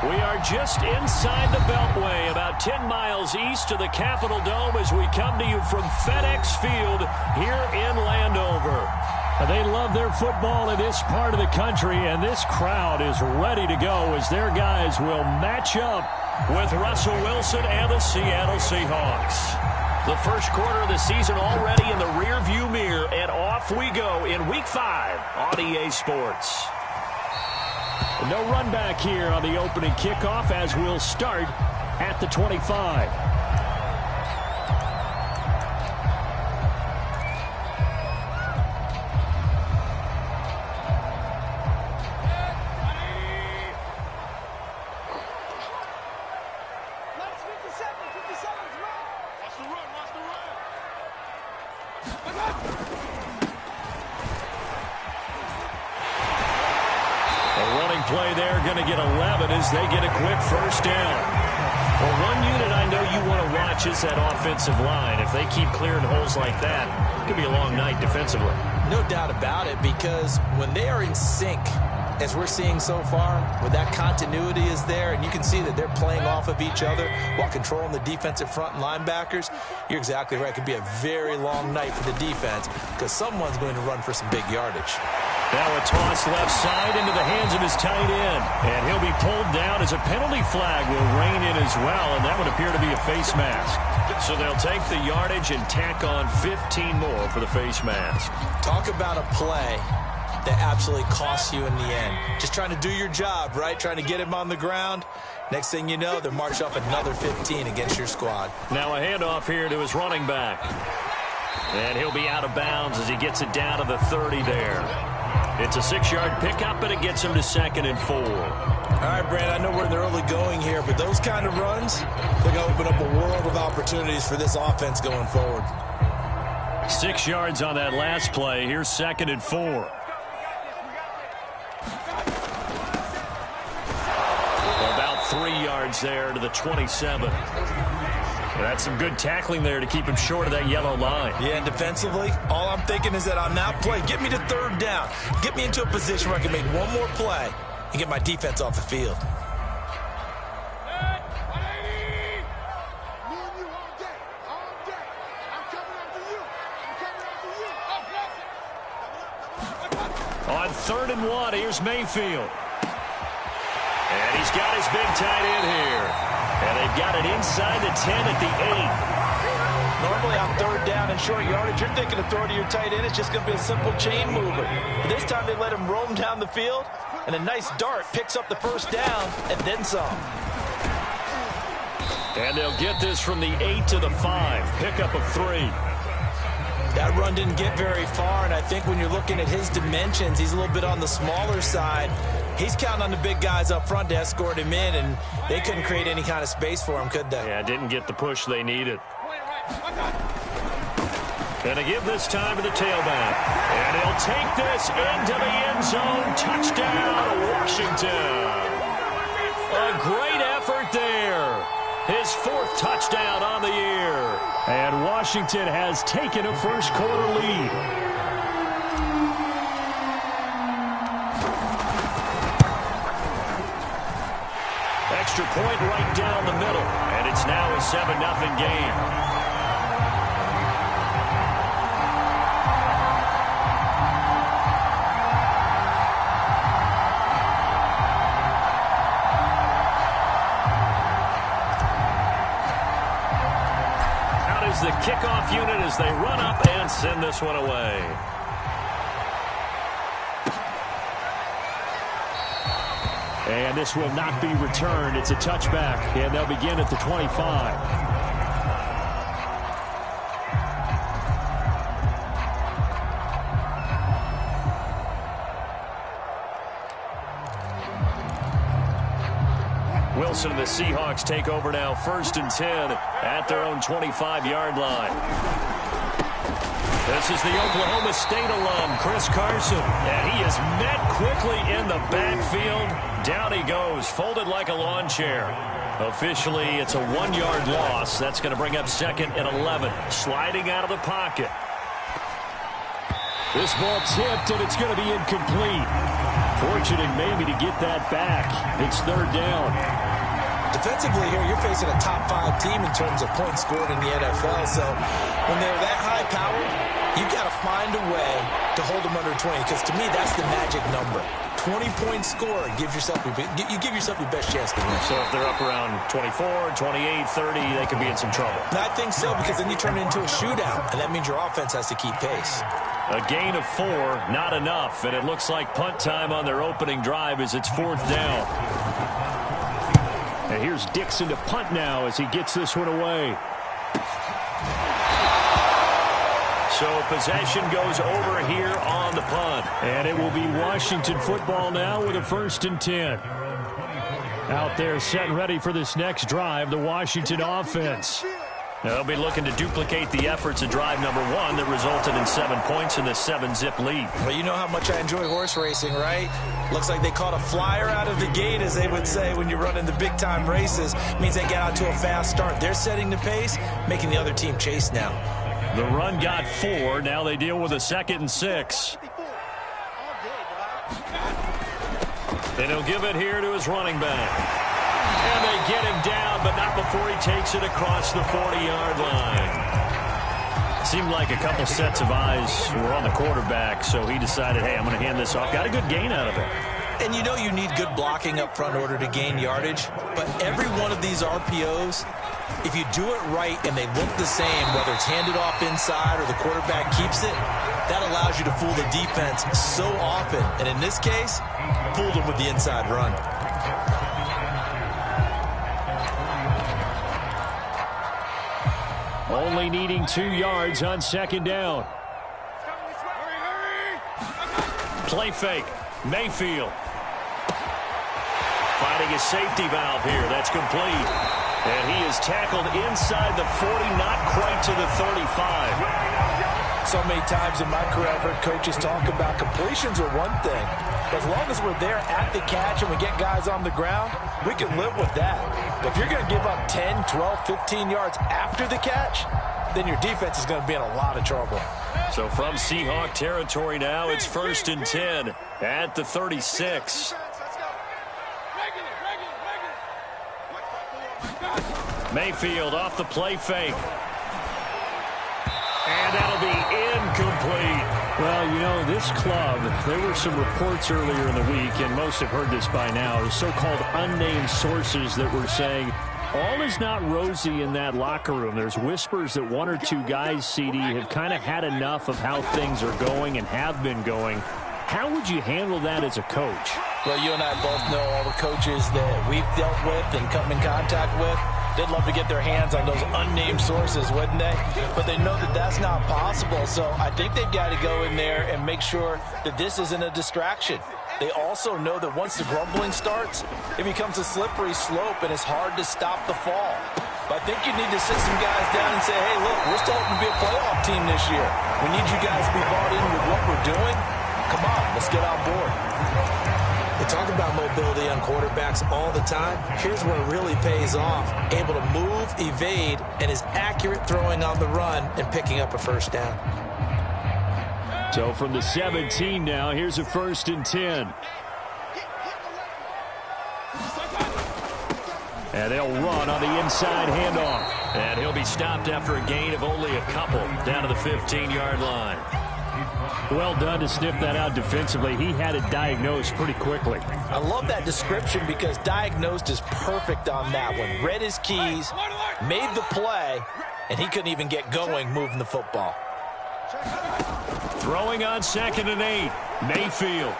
We are just inside the Beltway, about 10 miles east of the Capitol Dome as we come to you from FedEx Field here in Landover. They love their football in this part of the country, and this crowd is ready to go as their guys will match up with Russell Wilson and the Seattle Seahawks. The first quarter of the season already in the rearview mirror, and off we go in Week 5 on EA Sports. No run back here on the opening kickoff as we'll start at the 25. Play there, going to get 11 as they get a quick first down. Well, one unit I know you want to watch is that offensive line. If they keep clearing holes like that, it could be a long night defensively. No doubt about it, because when they are in sync, as we're seeing so far, when that continuity is there, and you can see that they're playing off of each other while controlling the defensive front and linebackers, you're exactly right. It could be a very long night for the defense because someone's going to run for some big yardage. Now a toss left side into the hands of his tight end. And he'll be pulled down as a penalty flag will rein in as well, and that would appear to be a face mask. So they'll take the yardage and tack on 15 more for the face mask. Talk about a play that absolutely costs you in the end. Just trying to do your job, right? Trying to get him on the ground. Next thing you know, they'll march up another 15 against your squad. Now a handoff here to his running back. And he'll be out of bounds as he gets it down to the 30 there. It's a 6-yard pickup, and it gets him to 2nd and 4. All right, Brand, I know we're in the early going here, but those kind of runs, they're going to open up a world of opportunities for this offense going forward. 6 yards on that last play. Here's 2nd and 4. About 3 yards there to the 27. That's some good tackling there to keep him short of that yellow line. Yeah, and defensively, all I'm thinking is that on that play, get me to 3rd down. Get me into a position where I can make one more play and get my defense off the field. On 3rd and 1, here's Mayfield. And he's got his big tight end here. And they've got it inside the 10 at the 8. Normally on 3rd down and short yardage, you're thinking of throw to your tight end. It's just going to be a simple chain mover. But this time they let him roam down the field, and a nice dart picks up the first down and then some. And they'll get this from the 8 to the 5. Pickup of 3. That run didn't get very far, and I think when you're looking at his dimensions, he's a little bit on the smaller side. He's counting on the big guys up front to escort him in, and they couldn't create any kind of space for him, could they? Yeah, didn't get the push they needed. Gonna give this time to the tailback. And he'll take this into the end zone. Touchdown, Washington. A great effort there. His 4th touchdown on the year. And Washington has taken a first-quarter lead. Extra point right down the middle, and it's now a 7-0 game. Out is the kickoff unit as they run up and send this one away. And this will not be returned. It's a touchback, and they'll begin at the 25. Wilson and the Seahawks take over now, 1st and 10 at their own 25-yard line. This is the Oklahoma State alum, Chris Carson. And he is met quickly in the backfield. Down he goes, folded like a lawn chair. Officially, it's a 1-yard loss. That's going to bring up 2nd and 11. Sliding out of the pocket. This ball tipped, and it's going to be incomplete. Fortunate maybe to get that back. It's third down. Defensively here, you're facing a top 5 team in terms of points scored in the NFL. So when they're that high powered, you've got to find a way to hold them under 20. Because to me, that's the magic number. 20-point score gives yourself you give yourself your best chance to win. So if they're up around 24, 28, 30, they could be in some trouble. And I think so, because then you turn it into a shootout, and that means your offense has to keep pace. A gain of 4, not enough, and it looks like punt time on their opening drive as it's fourth down. And here's Dixon to punt now as he gets this one away. So possession goes over here on the punt. And it will be Washington football now with a 1st and 10. Out there set and ready for this next drive, the Washington offense. They'll be looking to duplicate the efforts of drive number 1 that resulted in 7 points in the 7-zip lead. Well, you know how much I enjoy horse racing, right? Looks like they caught a flyer out of the gate, as they would say when you're running the big-time races. It means they get out to a fast start. They're setting the pace, making the other team chase now. The run got 4. Now they deal with a 2nd and 6. And he'll give it here to his running back. And they get him down, but not before he takes it across the 40-yard line. Seemed like a couple sets of eyes were on the quarterback, so he decided, hey, I'm going to hand this off. Got a good gain out of it. And you know you need good blocking up front in order to gain yardage, but every one of these RPOs, if you do it right and they look the same, whether it's handed off inside or the quarterback keeps it, that allows you to fool the defense so often. And in this case, fooled them with the inside run. Only needing 2 yards on 2nd down. Play fake. Mayfield. Finding a safety valve here. That's complete. And he is tackled inside the 40, not quite to the 35. So many times in my career, I've heard coaches talk about completions are one thing. As long as we're there at the catch and we get guys on the ground, we can live with that. But if you're going to give up 10, 12, 15 yards after the catch, then your defense is going to be in a lot of trouble. So from Seahawk territory now, it's 1st and 10 at the 36. Mayfield off the play fake. And that'll be incomplete. Well, you know, this club, there were some reports earlier in the week, and most have heard this by now, so-called unnamed sources that were saying all is not rosy in that locker room. There's whispers that 1 or 2 guys, CD, have kind of had enough of how things are going and have been going. How would you handle that as a coach? Well, you and I both know all the coaches that we've dealt with and come in contact with. They'd love to get their hands on those unnamed sources, wouldn't they? But they know that that's not possible, so I think they've got to go in there and make sure that this isn't a distraction. They also know that once the grumbling starts, it becomes a slippery slope, and it's hard to stop the fall. But I think you need to sit some guys down and say, hey, look, we're still hoping to be a playoff team this year. We need you guys to be bought in with what we're doing. Come on, let's get on board. They talk about mobility on quarterbacks all the time. Here's where it really pays off. Able to move, evade, and is accurate throwing on the run and picking up a 1st down. So from the 17 now, here's a 1st and 10. And they'll run on the inside handoff. And he'll be stopped after a gain of only a couple down to the 15-yard line. Well done to sniff that out defensively. He had it diagnosed pretty quickly. I love that description because diagnosed is perfect on that one. Read his keys, made the play, and he couldn't even get going moving the football. Throwing on 2nd and 8. Mayfield.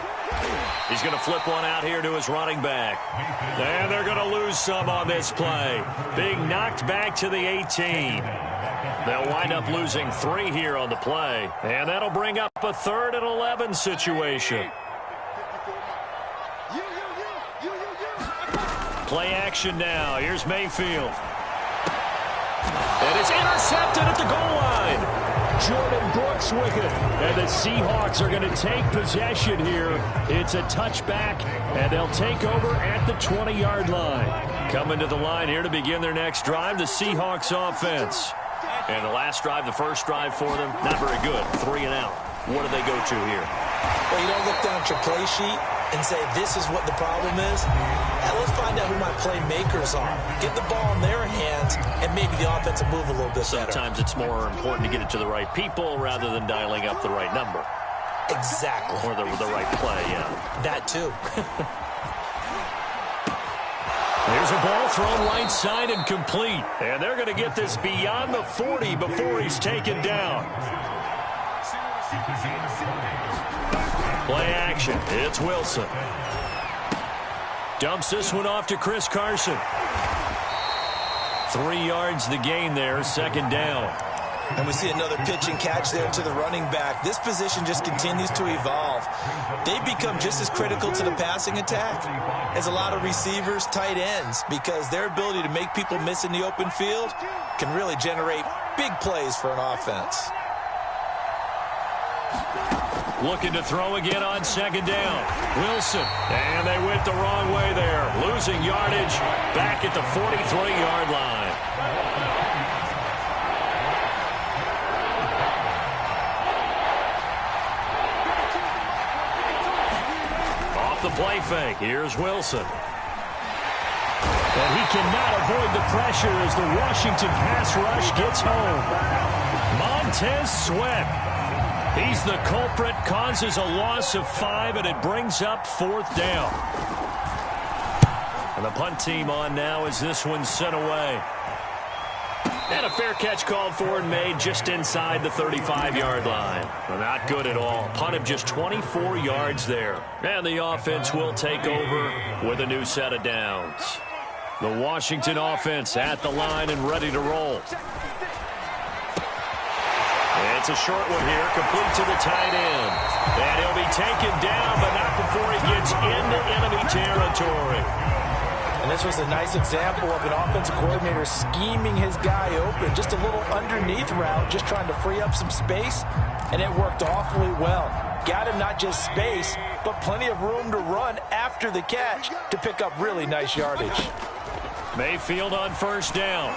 He's going to flip one out here to his running back. And they're going to lose some on this play. Being knocked back to the 18. They'll wind up losing 3 here on the play. And that'll bring up a 3rd and 11 situation. Play action now. Here's Mayfield. And it's intercepted at the goal line. Jordan Brooks with it. And the Seahawks are going to take possession here. It's a touchback, and they'll take over at the 20-yard line. Coming to the line here to begin their next drive, the Seahawks offense. And the last drive, the first drive for them, not very good. 3 and out. What do they go to here? Well, you don't look down at your play sheet and say, this is what the problem is? Now let's find out who my playmakers are. Get the ball in their hands, and maybe the offense will move a little bit better. Sometimes it's more important to get it to the right people rather than dialing up the right number. Exactly. Or the right play, yeah. That too. There's a ball thrown right side and complete. And they're going to get this beyond the 40 before he's taken down. Play action. It's Wilson. Dumps this one off to Chris Carson. 3 yards the gain there, second down. And we see another pitch and catch there to the running back. This position just continues to evolve. They become just as critical to the passing attack as a lot of receivers, tight ends, because their ability to make people miss in the open field can really generate big plays for an offense. Looking to throw again on second down. Wilson. And they went the wrong way there. Losing yardage back at the 43-yard line. Off the play fake. Here's Wilson. And he cannot avoid the pressure as the Washington pass rush gets home. Montez Sweat. He's the culprit, causes a loss of 5, and it brings up 4th down. And the punt team on now as this one's sent away. And a fair catch called for and made just inside the 35-yard line. Well, not good at all. Punt of just 24 yards there. And the offense will take over with a new set of downs. The Washington offense at the line and ready to roll. It's a short one here, complete to the tight end. And he'll be taken down, but not before he gets into enemy territory. And this was a nice example of an offensive coordinator scheming his guy open. Just a little underneath route, just trying to free up some space, and it worked awfully well. Got him not just space, but plenty of room to run after the catch to pick up really nice yardage. Mayfield on first down.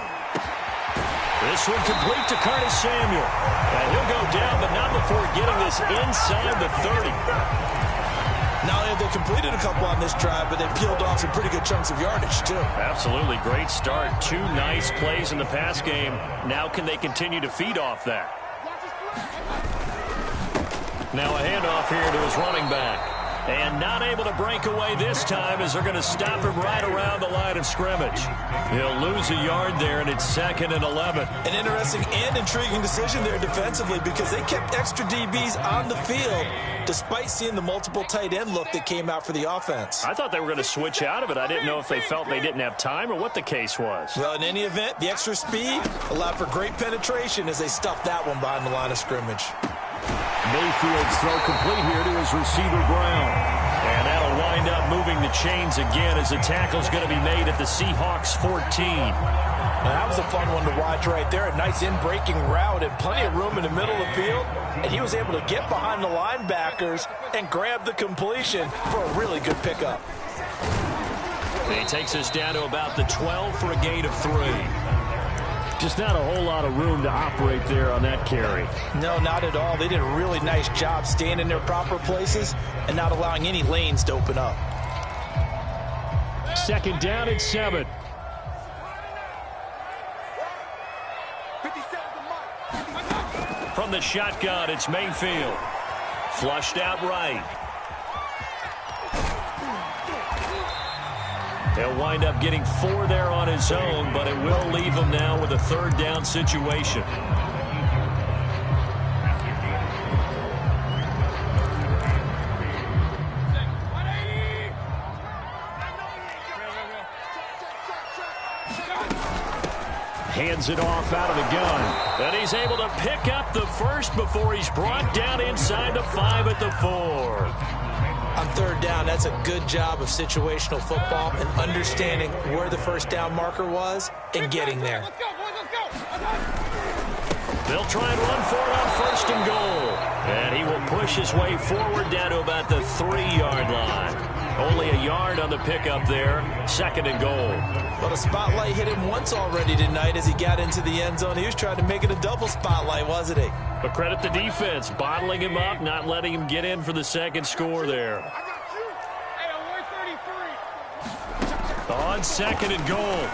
This one complete to Curtis Samuel. And he'll go down, but not before getting this inside the 30. Not only have they completed a couple on this drive, but they peeled off some pretty good chunks of yardage, too. Absolutely. Great start. 2 nice plays in the pass game. Now can they continue to feed off that? Now a handoff here to his running back. And not able to break away this time as they're going to stop him right around the line of scrimmage. He'll lose a yard there, and it's 2nd and 11. An interesting and intriguing decision there defensively because they kept extra DBs on the field despite seeing the multiple tight end look that came out for the offense. I thought they were going to switch out of it. I didn't know if they felt they didn't have time or what the case was. Well, in any event, the extra speed allowed for great penetration as they stuffed that one behind the line of scrimmage. Mayfield's throw complete here to his receiver Brown. And that'll wind up moving the chains again as the tackle's going to be made at the Seahawks 14. Now, that was a fun one to watch right there. A nice in-breaking route and plenty of room in the middle of the field. And he was able to get behind the linebackers and grab the completion for a really good pickup. And he takes us down to about the 12 for a gain of 3. Just not a whole lot of room to operate there on that carry. No, not at all. They did a really nice job staying in their proper places and not allowing any lanes to open up. 2nd down and 7. From the shotgun, it's Mayfield. Flushed out right. He'll wind up getting 4 there on his own, but it will leave him now with a 3rd down situation. Hands it off out of the gun. And he's able to pick up the first before he's brought down inside the 5 at the 4. On 3rd down, that's a good job of situational football and understanding where the first down marker was and getting there. They'll try and run for it on 1st and goal. And he will push his way forward down to about the 3-yard line. Only a yard on the pickup there. 2nd and goal. But a spotlight hit him once already tonight as he got into the end zone. He was trying to make it a double spotlight, wasn't he? But credit the defense, bottling him up, not letting him get in for the 2nd score there. On 2nd and goal.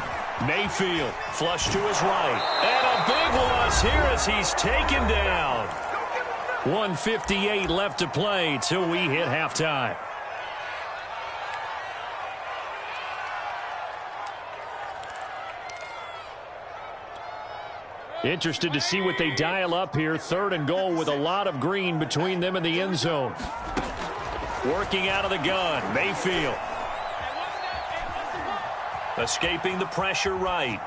Mayfield flush to his right. And a big loss here as he's taken down. 1:58 left to play till we hit halftime. Interested to see what they dial up here. 3rd and goal with a lot of green between them and the end zone. Working out of the gun, Mayfield. Escaping the pressure right.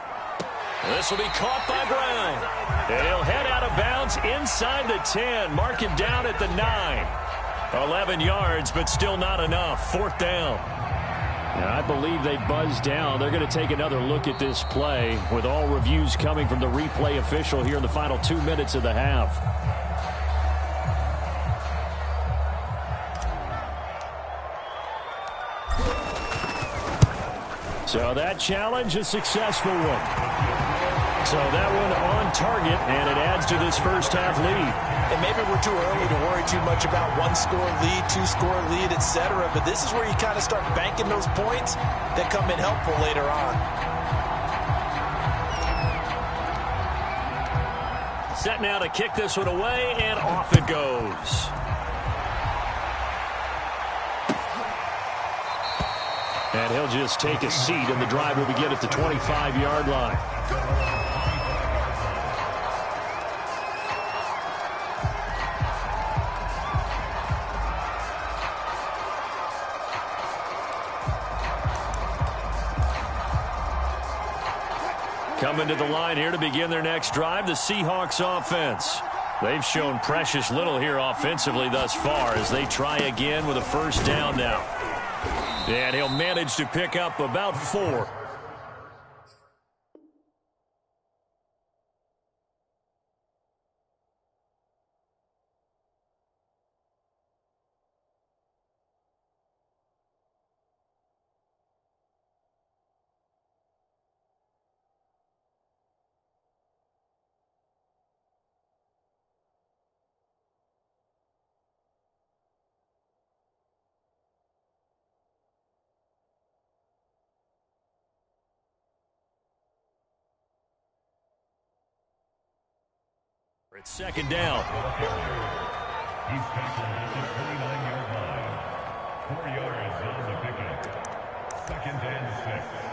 This will be caught by Brown. And he'll head out of bounds inside the 10. Mark him down at the 9. 11 yards, but still not enough. 4th down. Now, I believe they buzzed down. They're going to take another look at this play with all reviews coming from the replay official here in the final 2 minutes of the half. So that challenge, a successful one. So that one on target, and it adds to this first half lead. And maybe we're too early to worry too much about 1-score lead, 2-score lead, etc. But this is where you kind of start banking those points that come in helpful later on. Set now to kick this one away, and off it goes. And he'll just take a seat, and the drive will begin at the 25-yard line. Coming to the line here to begin their next drive, the Seahawks offense. They've shown precious little here offensively thus far as they try again with a first down now. And he'll manage to pick up about 4. It's 2nd down. He's tackled at the 29-yard line. 4 yards on the pickup. 2nd and 6.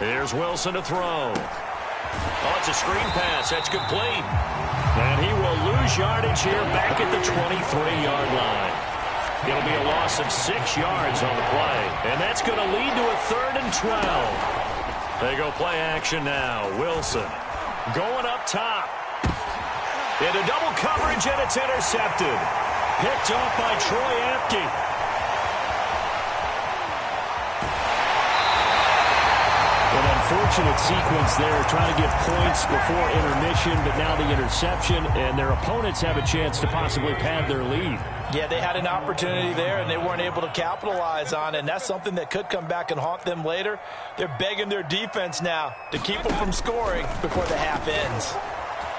Here's Wilson to throw. Oh, it's a screen pass. That's complete. And he will lose yardage here back at the 23-yard line. It'll be a loss of 6 yards on the play. And that's going to lead to a 3rd and 12. They go play action now. Wilson going up top. Into double coverage, and it's intercepted. Picked off by Troy Apke. Unfortunate sequence there, trying to get points before intermission, but now the interception, and their opponents have a chance to possibly pad their lead. Yeah, they had an opportunity there, and they weren't able to capitalize on it, and that's something that could come back and haunt them later. They're begging their defense now to keep them from scoring before the half ends.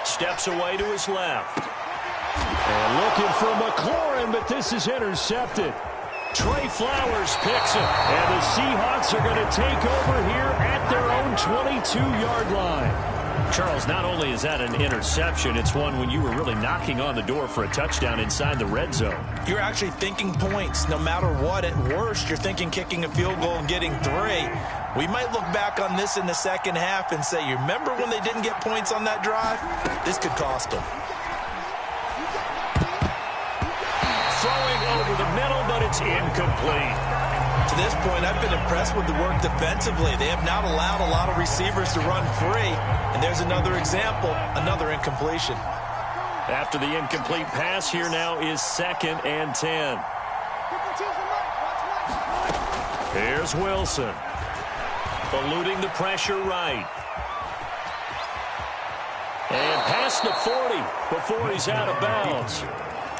Steps away to his left. And looking for McLaurin, but this is intercepted. Trey Flowers picks it, and the Seahawks are going to take over here at their own 22-yard line. Charles, not only is that an interception, it's one when you were really knocking on the door for a touchdown inside the red zone. You're actually thinking points no matter what. At worst, you're thinking kicking a field goal and getting 3. We might look back on this in the second half and say, you remember when they didn't get points on that drive? This could cost them. Throwing over the middle, but it's incomplete. To this point, I've been impressed with the work defensively. They have not allowed a lot of receivers to run free. And there's another example, another incompletion. After the incomplete pass, here now is 2nd and 10. Here's Wilson. Eluding the pressure right. And past the 40 before he's out of bounds.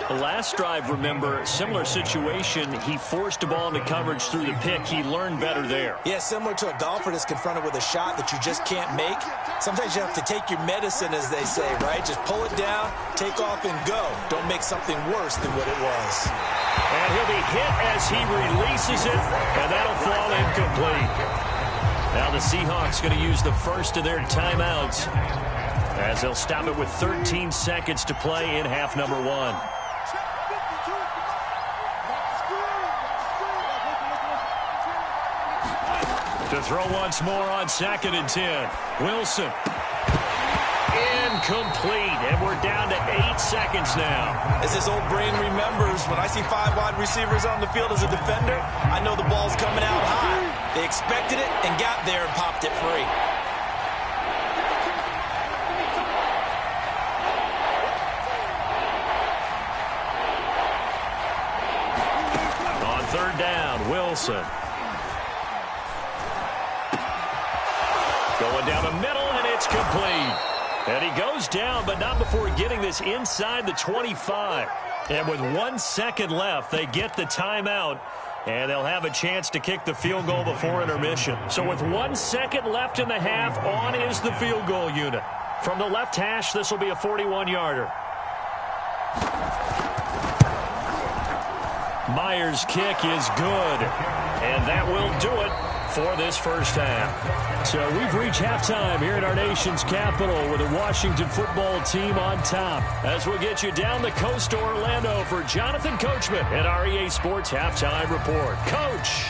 The last drive, remember, similar situation. He forced a ball into coverage through the pick. He learned better there. Yeah, similar to a golfer that's confronted with a shot that you just can't make. Sometimes you have to take your medicine, as they say, right? Just pull it down, take off, and go. Don't make something worse than what it was. And he'll be hit as he releases it, and that'll fall incomplete. Now the Seahawks going to use the first of their timeouts as they'll stop it with 13 seconds to play in half number 1. To throw once more on 2nd and 10. Wilson. Incomplete. And we're down to 8 seconds now. As his old brain remembers, when I see 5 wide receivers on the field as a defender, I know the ball's coming out high. They expected it and got there and popped it free. On 3rd down, Wilson. Going down the middle, and it's complete. And he goes down, but not before getting this inside the 25. And with 1 second left, they get the timeout, and they'll have a chance to kick the field goal before intermission. So with 1 second left in the half, on is the field goal unit. From the left hash, this will be a 41-yarder. Myers' kick is good, and that will do it for this first half. So we've reached halftime here at our nation's capital with the Washington football team on top. As we'll get you down the coast to Orlando for Jonathan Coachman at our EA Sports Halftime Report. Coach.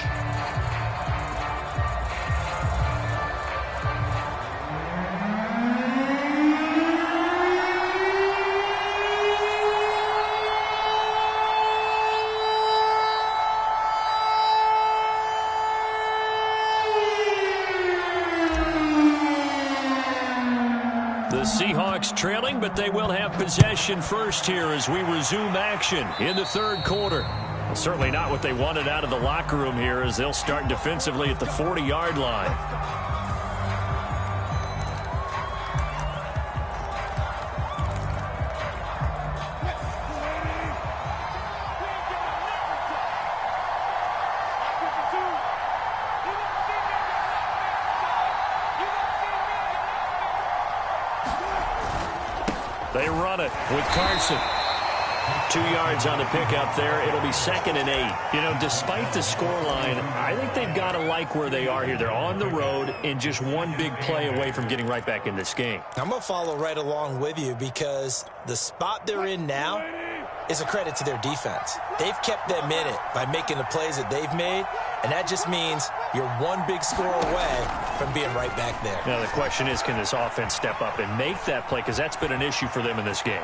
Seahawks trailing, but they will have possession first here as we resume action in the 3rd quarter. Well, certainly not what they wanted out of the locker room here as they'll start defensively at the 40-yard line. They run it with Carson. 2 yards on the pickup there. It'll be 2nd and 8. You know, despite the scoreline, I think they've got to like where they are here. They're on the road and just one big play away from getting right back in this game. I'm going to follow right along with you because the spot they're in now is a credit to their defense. They've kept them in it by making the plays that they've made, and that just means you're one big score away from being right back there. Now the question is, can this offense step up and make that play? Because that's been an issue for them in this game.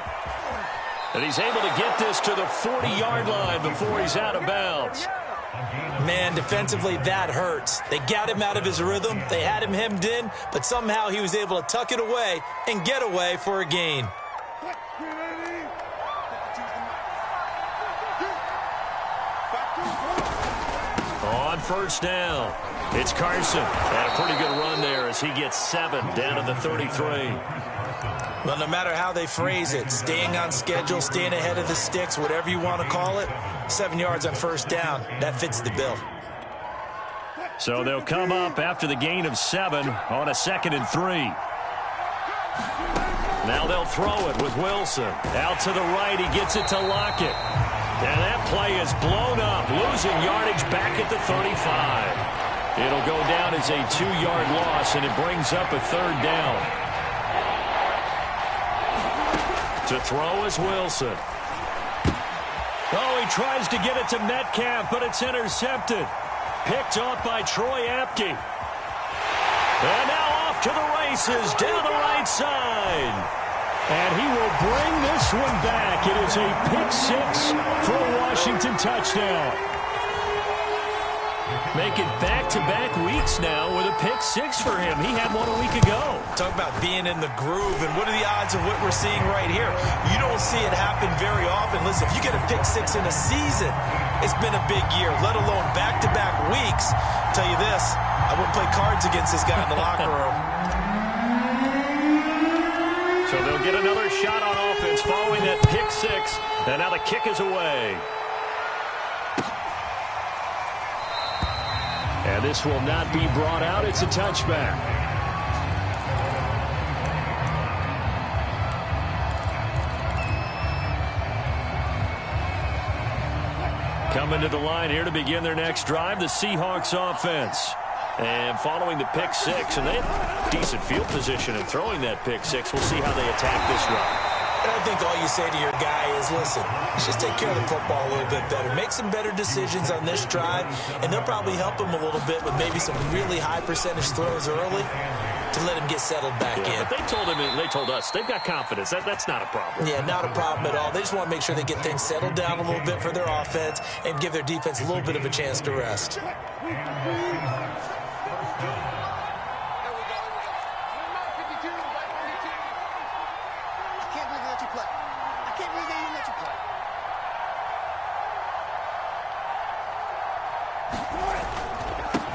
And he's able to get this to the 40-yard line before he's out of bounds. Man, defensively, that hurts. They got him out of his rhythm. They had him hemmed in, but somehow he was able to tuck it away and get away for a gain. On 1st down, it's Carson. And a pretty good run there as he gets 7 down to the 33. Well, no matter how they phrase it, staying on schedule, staying ahead of the sticks, whatever you want to call it, 7 yards on 1st down, that fits the bill. So they'll come up after the gain of 7 on a 2nd and 3. Now they'll throw it with Wilson. Out to the right, he gets it to Lockett. And that play is blown up, losing yardage back at the 35. It'll go down as a 2-yard loss, and it brings up a 3rd down. To throw is Wilson. Oh, he tries to get it to Metcalf, but it's intercepted. Picked off by Troy Apke. And now off to the races down the right side. And he will bring this one back. It is a pick-6 for a Washington touchdown. Making back-to-back weeks now with a pick-6 for him. He had one a week ago. Talk about being in the groove, and what are the odds of what we're seeing right here? You don't see it happen very often. Listen, if you get a pick-6 in a season, it's been a big year, let alone back-to-back weeks. I'll tell you this, I wouldn't play cards against this guy in the locker room. So they'll get another shot on offense following that pick six. And now the kick is away. And this will not be brought out. It's a touchback. Coming to the line here to begin their next drive, the Seahawks offense. And following the pick six, and they have decent field position in throwing that pick six. We'll see how they attack this drive. And I think all you say to your guy is, listen, let's just take care of the football a little bit better. Make some better decisions on this drive, and they'll probably help him a little bit with maybe some really high percentage throws early to let him get settled back in. But they told us they've got confidence. That's not a problem. Yeah, not a problem at all. They just want to make sure they get things settled down a little bit for their offense and give their defense a little bit of a chance to rest.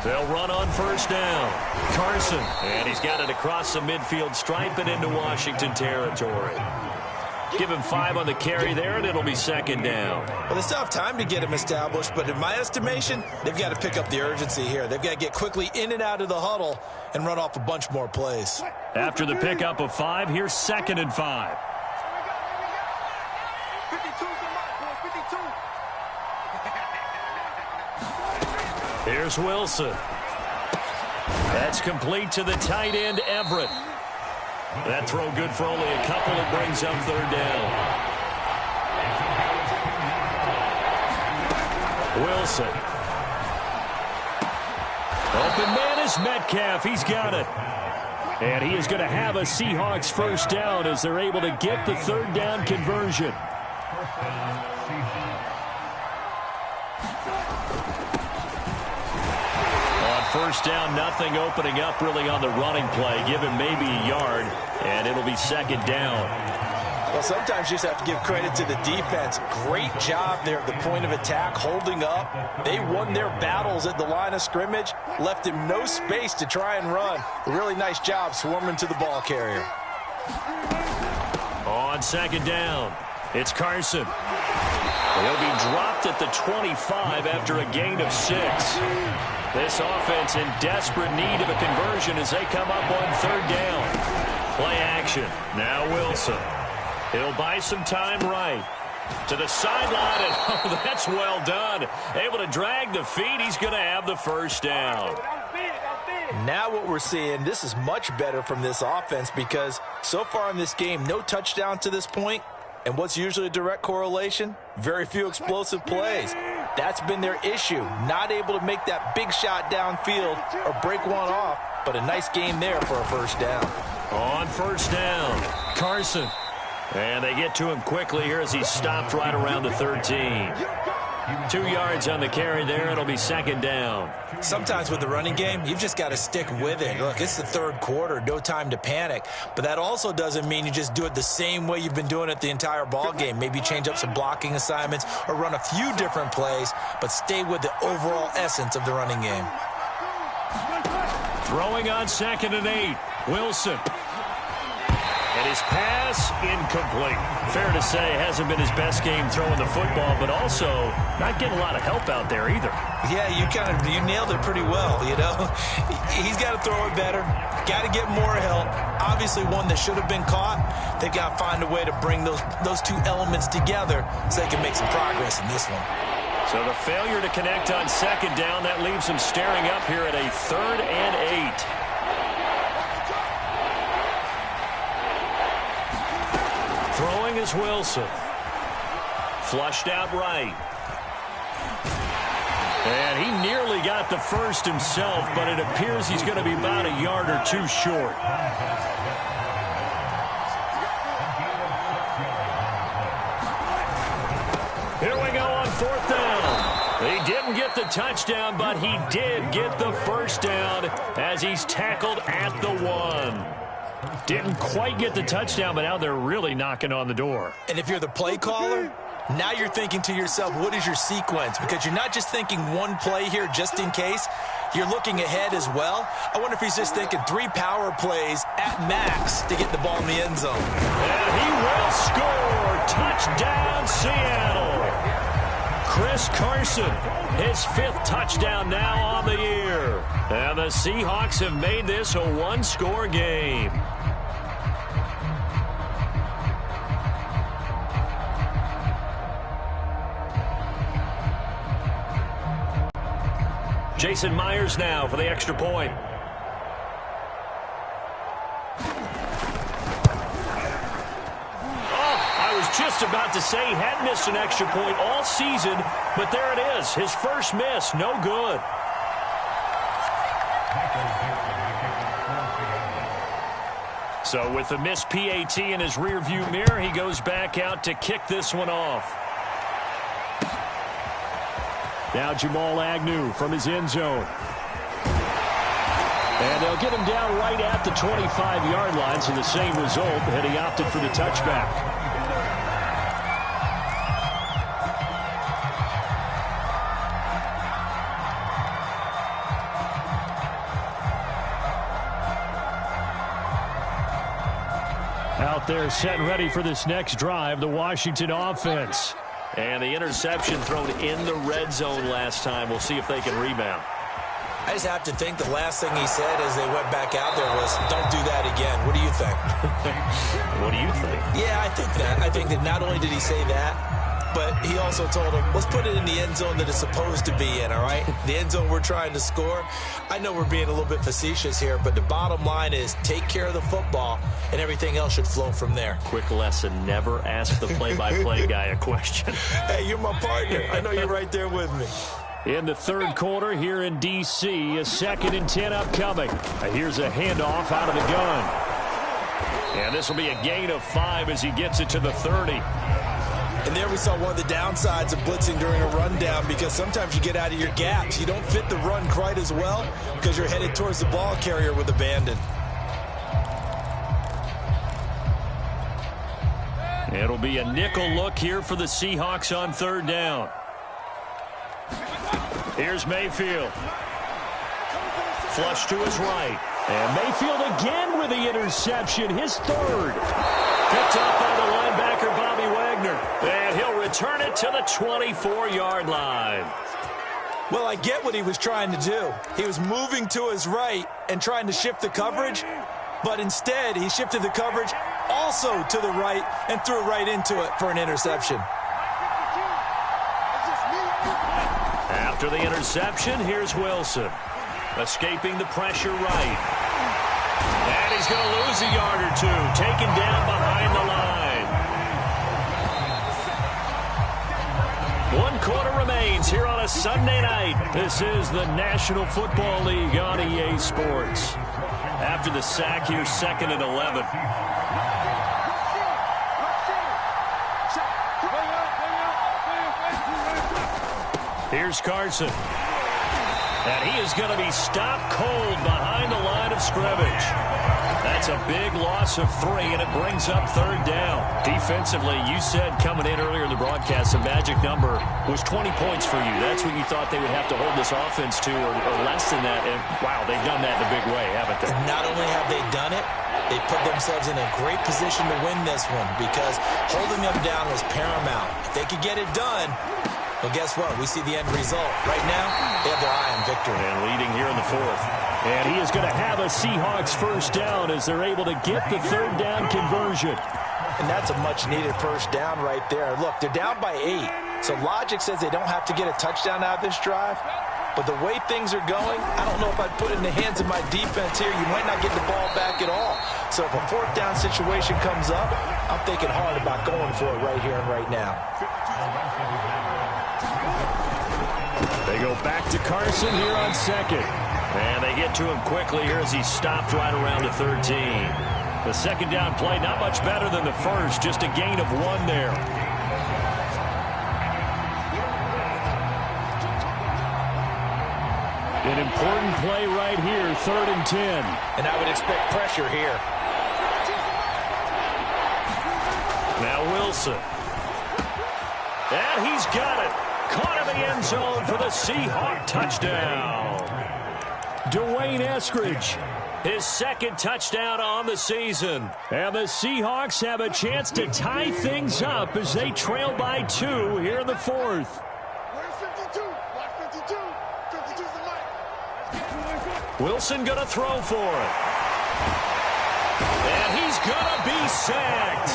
They'll run on first down. Carson, and he's got it across the midfield stripe and into Washington territory. Give him 5 on the carry there, and it'll be second down. Well, they still have time to get him established, but in my estimation, they've got to pick up the urgency here. They've got to get quickly in and out of the huddle and run off a bunch more plays. After the pickup of 5, here's second and 5. Here's Wilson. That's complete to the tight end, Everett. That throw good for only a couple. It brings up third down. Wilson. Open man is Metcalf. He's got it. And he is going to have a Seahawks first down as they're able to get the third down conversion. First down, nothing opening up really on the running play. Give him maybe a yard, and it'll be second down. Well, sometimes you just have to give credit to the defense. Great job there at the point of attack, holding up. They won their battles at the line of scrimmage, left him no space to try and run. A really nice job swarming to the ball carrier. On second down, it's Carson. He'll be dropped at the 25 after a gain of 6. This offense in desperate need of a conversion as they come up on third down. Play action. Now Wilson. He'll buy some time right. To the sideline, and oh, that's well done. Able to drag the feet. He's going to have the first down. Now what we're seeing, this is much better from this offense because so far in this game, no touchdown to this point. And what's usually a direct correlation? Very few explosive plays. That's been their issue. Not able to make that big shot downfield or break one off, but a nice game there for a first down. On first down, Carson. And they get to him quickly here as he stopped right around the 13. 2 yards on the carry there. It'll be second down. Sometimes with the running game, you've just got to stick with it. Look, it's the third quarter, no time to panic. But that also doesn't mean you just do it the same way you've been doing it the entire ball game. Maybe change up some blocking assignments or run a few different plays, but stay with the overall essence of the running game. Throwing on second and 8, Wilson. And his pass incomplete. Fair to say, hasn't been his best game throwing the football, but also not getting a lot of help out there either. Yeah, you nailed it pretty well, you know. He's got to throw it better. Got to get more help. Obviously one that should have been caught. They've got to find a way to bring those two elements together so they can make some progress in this one. So the failure to connect on second down, that leaves him staring up here at a 3rd and 8. Throwing is Wilson. Flushed out right. And he nearly got the first himself, but it appears he's going to be about a yard or 2 short. Here we go on 4th down. He didn't get the touchdown, but he did get the first down as he's tackled at the 1. Didn't quite get the touchdown, but now they're really knocking on the door. And if you're the play caller, Now you're thinking to yourself, what is your sequence? Because you're not just thinking one play here just in case. You're looking ahead as well. I wonder if he's just thinking 3 power plays at max to get the ball in the end zone. And he will score. Touchdown, Seattle. Chris Carson, his 5th touchdown now on the year. And the Seahawks have made this a 1-score game. Jason Myers now for the extra point. Just about to say he hadn't missed an extra point all season, but there it is. His first miss, no good. So with the missed PAT in his rearview mirror, he goes back out to kick this one off. Now Jamal Agnew from his end zone. And they'll get him down right at the 25-yard line, so the same result, and he opted for the touchback. Out there set and ready for this next drive, the Washington offense. And the interception thrown in the red zone last time. We'll see if they can rebound. I just have to think the last thing he said as they went back out there was, don't do that again. What do you think? What do you think? Yeah, I think that. I think that not only did he say that, but he also told him, let's put it in the end zone that it's supposed to be in, all right? The end zone we're trying to score. I know we're being a little bit facetious here, but the bottom line is take care of the football, and everything else should flow from there. Quick lesson, never ask the play-by-play guy a question. Hey, you're my partner. I know you're right there with me. In the third quarter here in D.C., a 2nd and 10 upcoming. Here's a handoff out of the gun. And this will be a gain of 5 as he gets it to the 30. And there we saw one of the downsides of blitzing during a rundown, because sometimes you get out of your gaps. You don't fit the run quite as well because you're headed towards the ball carrier with abandon. It'll be a nickel look here for the Seahawks on 3rd down. Here's Mayfield. Flush to his right. And Mayfield again with the interception, his 3rd. Picked up by the linebacker, Bobby Wagner. And he'll return it to the 24-yard line. Well, I get what he was trying to do. He was moving to his right and trying to shift the coverage, but instead he shifted the coverage also to the right and threw right into it for an interception. After the interception, here's Wilson. Escaping the pressure right. And he's going to lose a yard or two. Taken down behind the line. 1 quarter remains here on a Sunday night. This is the National Football League on EA Sports. After the sack, here's 2nd and 11. Here's Carson. And he is going to be stopped cold behind the line of scrimmage. That's a big loss of 3, and it brings up 3rd down. Defensively, you said coming in earlier in the broadcast, the magic number was 20 points for you. That's what you thought they would have to hold this offense to, or less than that. And, wow, they've done that in a big way, haven't they? Not only have they done it, they put themselves in a great position to win this one, because holding them down was paramount. If they could get it done, well, guess what? We see the end result. Right now, they have their eye on victory. And leading here in the 4th. And he is going to have a Seahawks 1st down as they're able to get the 3rd down conversion. And that's a much-needed 1st down right there. Look, they're down by 8. So logic says they don't have to get a touchdown out of this drive. But the way things are going, I don't know if I'd put it in the hands of my defense here. You might not get the ball back at all. So if a 4th down situation comes up, I'm thinking hard about going for it right here and right now. They go back to Carson here on 2nd. And they get to him quickly here as he stopped right around the 13. The 2nd down play, not much better than the 1st, just a gain of 1 there. An important play right here, 3rd and 10. And I would expect pressure here. Now Wilson. And he's got it. Caught in the end zone for the Seahawk touchdown. Dwayne Eskridge, his second touchdown on the season. And the Seahawks have a chance to tie things up as they trail by 2 here in the fourth. Wilson going to throw for it. And he's going to be sacked.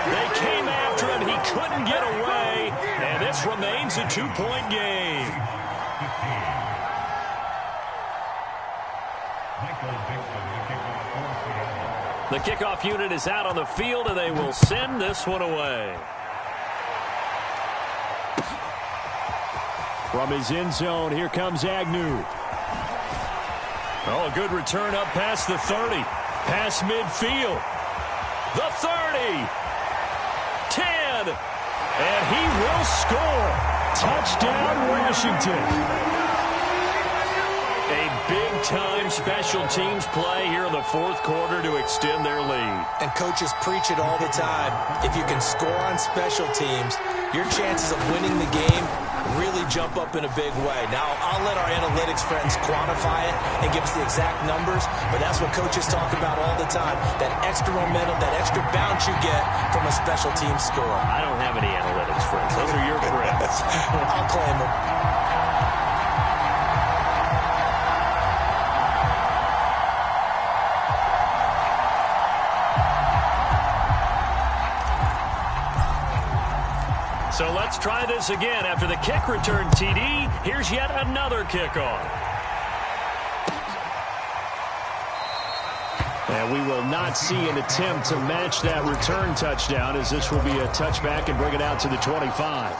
They came after him. He couldn't get away. And this remains a 2-point game. The kickoff unit is out on the field, and they will send this one away. From his end zone, here comes Agnew. Oh, a good return up past the 30. Past midfield. The 30. 10. And he will score. Touchdown, Washington. A big-time special teams play here in the fourth quarter to extend their lead. And coaches preach it all the time. If you can score on special teams, your chances of winning the game really jump up in a big way. Now, I'll let our analytics friends quantify it and give us the exact numbers, but that's what coaches talk about all the time. That extra momentum, that extra bounce you get from a special team score. I don't have any analytics friends. Those are your friends. I'll claim them. So let's try this again. After the kick return TD, here's yet another kickoff. And we will not see an attempt to match that return touchdown, as this will be a touchback and bring it out to the 25.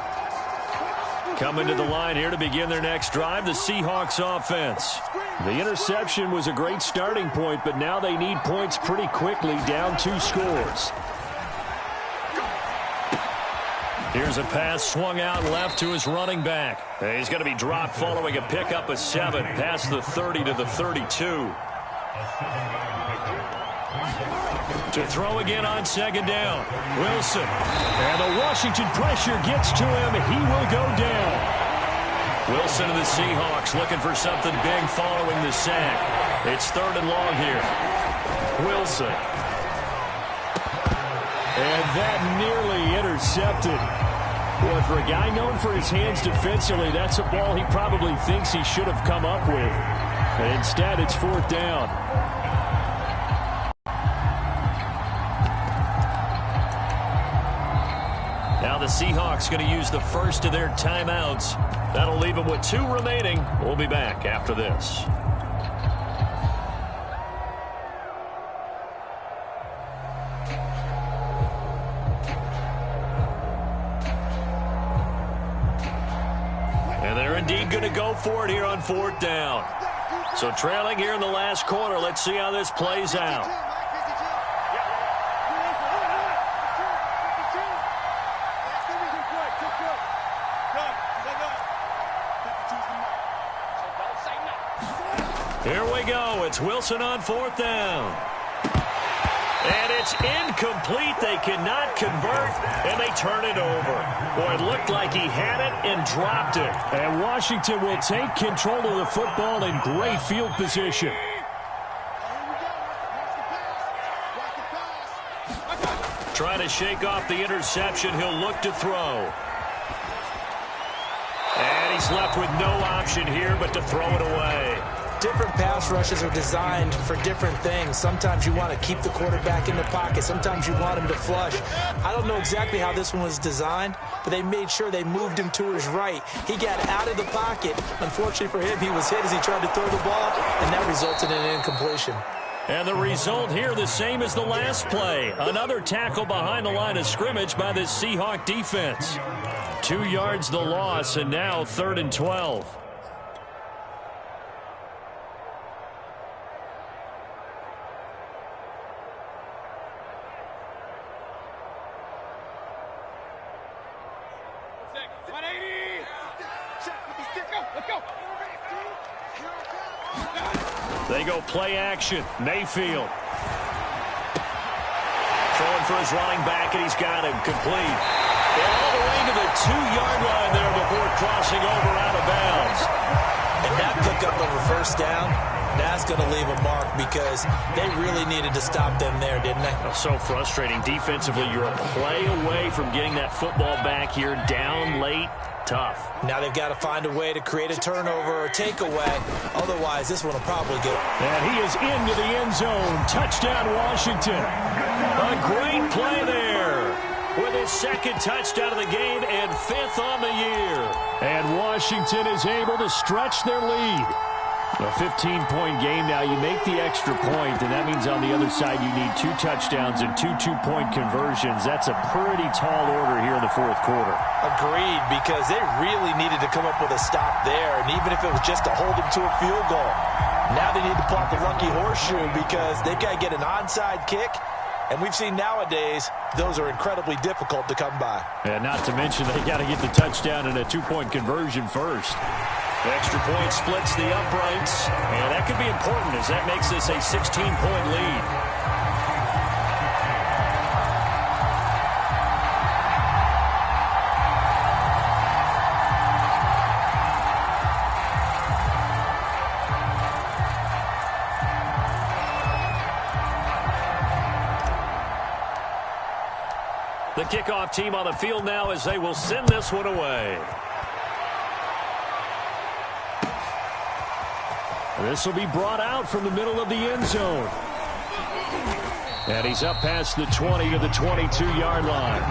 Coming to the line here to begin their next drive, the Seahawks offense. The interception was a great starting point, but now they need points pretty quickly, down 2 scores. Here's a pass swung out left to his running back. He's going to be dropped following a pickup of 7 past the 30 to the 32. To throw again on second down. Wilson. And the Washington pressure gets to him. He will go down. Wilson and the Seahawks looking for something big following the sack. It's 3rd and long here. Wilson. And that nearly intercepted. Boy, for a guy known for his hands defensively, that's a ball he probably thinks he should have come up with. And instead, it's 4th down. Now the Seahawks going to use the first of their timeouts. That'll leave them with 2 remaining. We'll be back after this. Indeed going to go for it here on 4th down. So trailing here in the last quarter. Let's see how this plays out. Here we go. It's Wilson on 4th down. And it's incomplete. They cannot convert, and they turn it over. Boy, it looked like he had it and dropped it. And Washington will take control of the football in great field position. Trying to shake off the interception. He'll look to throw. And he's left with no option here but to throw it away. Different pass rushes are designed for different things. Sometimes you want to keep the quarterback in the pocket. Sometimes you want him to flush. I don't know exactly how this one was designed, but they made sure they moved him to his right. He got out of the pocket. Unfortunately for him, he was hit as he tried to throw the ball, and that resulted in an incompletion. And the result here the same as the last play. Another tackle behind the line of scrimmage by this Seahawk defense. 2 yards the loss, and now 3rd and 12. They go play action. Mayfield. Throwing for his running back, and he's got him complete. All the way to the 2-yard line there before crossing over out of bounds. And that pickup of a first down, that's going to leave a mark because they really needed to stop them there, didn't they? So frustrating. Defensively, you're a play away from getting that football back here down late. Tough. Now they've got to find a way to create a turnover or takeaway. Otherwise, this one will probably get. And he is into the end zone. Touchdown, Washington. A great play there with his second touchdown of the game and 5th on the year. And Washington is able to stretch their lead. A 15-point game now. You make the extra point, and that means on the other side you need 2 touchdowns and 2 two-point conversions. That's a pretty tall order here in the 4th quarter. Agreed, because they really needed to come up with a stop there, and even if it was just to hold them to a field goal. Now they need to pull out the lucky horseshoe because they've got to get an onside kick, and we've seen nowadays those are incredibly difficult to come by. And not to mention they got to get the touchdown and a 2-point conversion first. The extra point splits the uprights, and that could be important as that makes this a 16-point lead. The kickoff team on the field now as they will send this one away. This will be brought out from the middle of the end zone. And he's up past the 20 to the 22-yard line.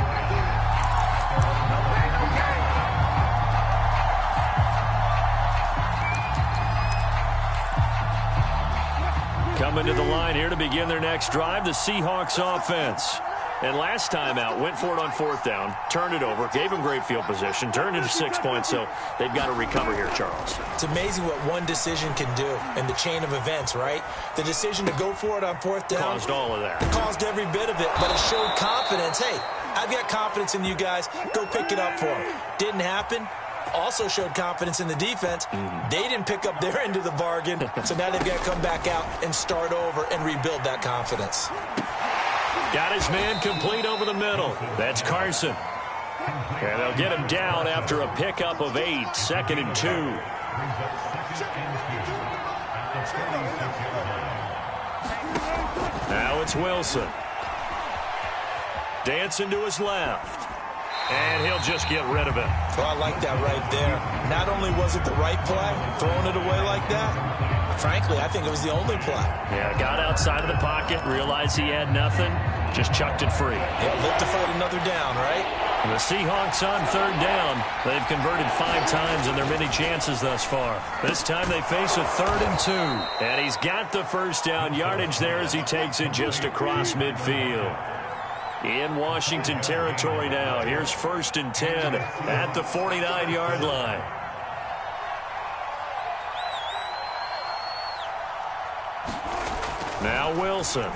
Coming to the line here to begin their next drive, the Seahawks offense. And last time out, went for it on 4th down, turned it over, gave them great field position, turned it to 6 points, so they've got to recover here, Charles. It's amazing what one decision can do in the chain of events, right? The decision to go for it on 4th down. Caused all of that. Caused every bit of it, but it showed confidence. Hey, I've got confidence in you guys. Go pick it up for them. Didn't happen. Also showed confidence in the defense. They didn't pick up their end of the bargain, so now they've got to come back out and start over and rebuild that confidence. Got his man complete over the middle. That's Carson. And they'll get him down after a pickup of 8, 2nd and 2. Now it's Wilson. Dancing to his left. And he'll just get rid of it. Oh, I like that right there. Not only was it the right play, throwing it away like that, frankly, I think it was the only play. Yeah, got outside of the pocket, realized he had nothing, just chucked it free. Yeah, look to fight another down, right? And the Seahawks on 3rd down. They've converted 5 times in their many chances thus far. This time they face a 3rd and 2. And he's got the first down yardage there as he takes it just across midfield. In Washington territory now. Here's 1st and 10 at the 49-yard line. Now Wilson.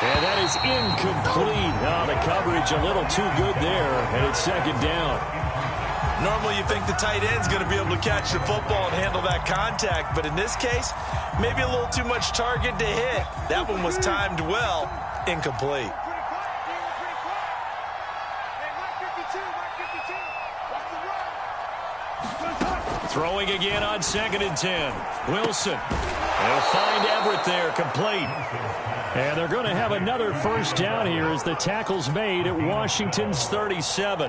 And that is incomplete. Oh, the coverage a little too good there, and it's 2nd down. Normally you think the tight end's going to be able to catch the football and handle that contact, but in this case, maybe a little too much target to hit. That one was timed well, incomplete. Throwing again on 2nd and 10. Wilson. They'll find Everett there, complete. And they're going to have another first down here as the tackle's made at Washington's 37.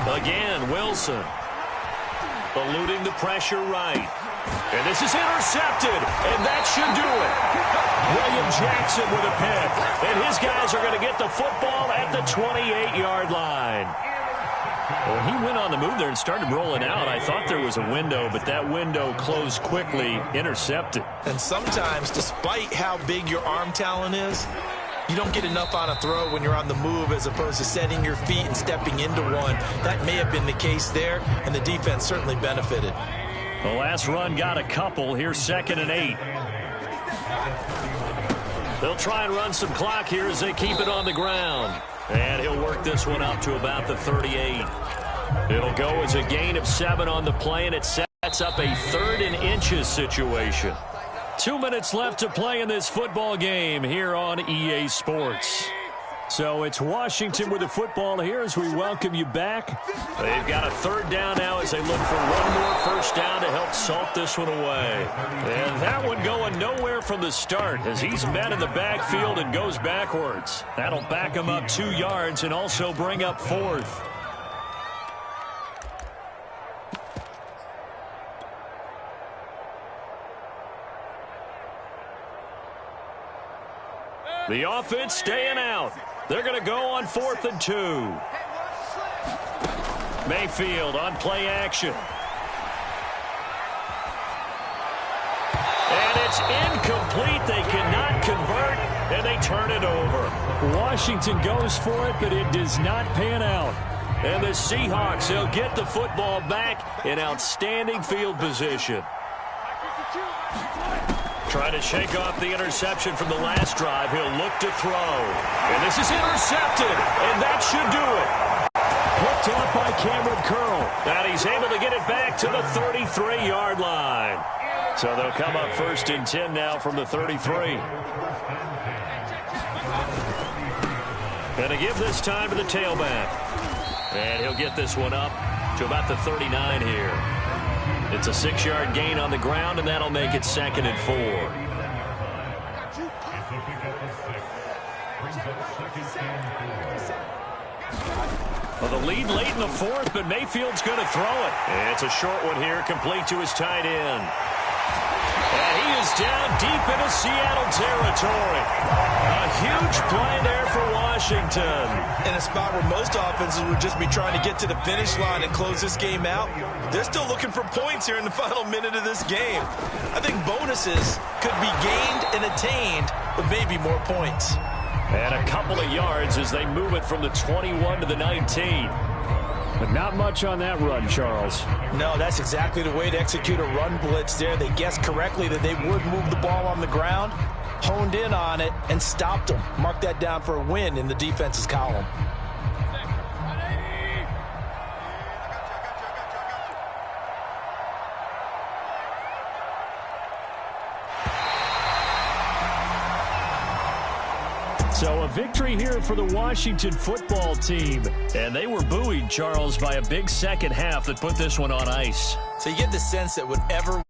Again, Wilson. Eluding the pressure right. And this is intercepted, and that should do it. William Jackson with a pick. And his guys are going to get the football at the 28-yard line. When he went on the move there and started rolling out, I thought there was a window, but that window closed quickly, intercepted. And sometimes, despite how big your arm talent is, you don't get enough on a throw when you're on the move as opposed to setting your feet and stepping into one. That may have been the case there, and the defense certainly benefited. The last run got a couple. Here's 2nd and 8. They'll try and run some clock here as they keep it on the ground. And he'll work this one up to about the 38. It'll go as a gain of 7 on the play, and it sets up a 3rd and inches situation. 2 minutes left to play in this football game here on EA Sports. So it's Washington with the football here as we welcome you back. They've got a third down now as they look for one more first down to help salt this one away. And that one going nowhere from the start as he's met in the backfield and goes backwards. That'll back him up 2 yards and also bring up fourth. The offense staying out. They're going to go on 4th and 2. Mayfield on play action. And it's incomplete. They cannot convert, and they turn it over. Washington goes for it, but it does not pan out. And the Seahawks, they'll get the football back in outstanding field position. Trying to shake off the interception from the last drive. He'll look to throw. And this is intercepted. And that should do it. Picked off by Cameron Curl. And he's able to get it back to the 33-yard line. So they'll come up 1st and 10 now from the 33. Going to give this time to the tailback. And he'll get this one up to about the 39 here. It's a 6-yard gain on the ground, and that'll make it 2nd and 4. Well, the lead late in the 4th, but Mayfield's going to throw it. It's a short one here, complete to his tight end. And he is down deep into Seattle territory. A huge play there for Washington. In a spot where most offenses would just be trying to get to the finish line and close this game out, they're still looking for points here in the final minute of this game. I think bonuses could be gained and attained with maybe more points. And a couple of yards as they move it from the 21 to the 19. But not much on that run, Charles. No, that's exactly the way to execute a run blitz there. They guessed correctly that they would move the ball on the ground, honed in on it, and stopped them. Mark that down for a win in the defense's column. So a victory here for the Washington football team. And they were buoyed, Charles, by a big second half that put this one on ice. So you get the sense that whatever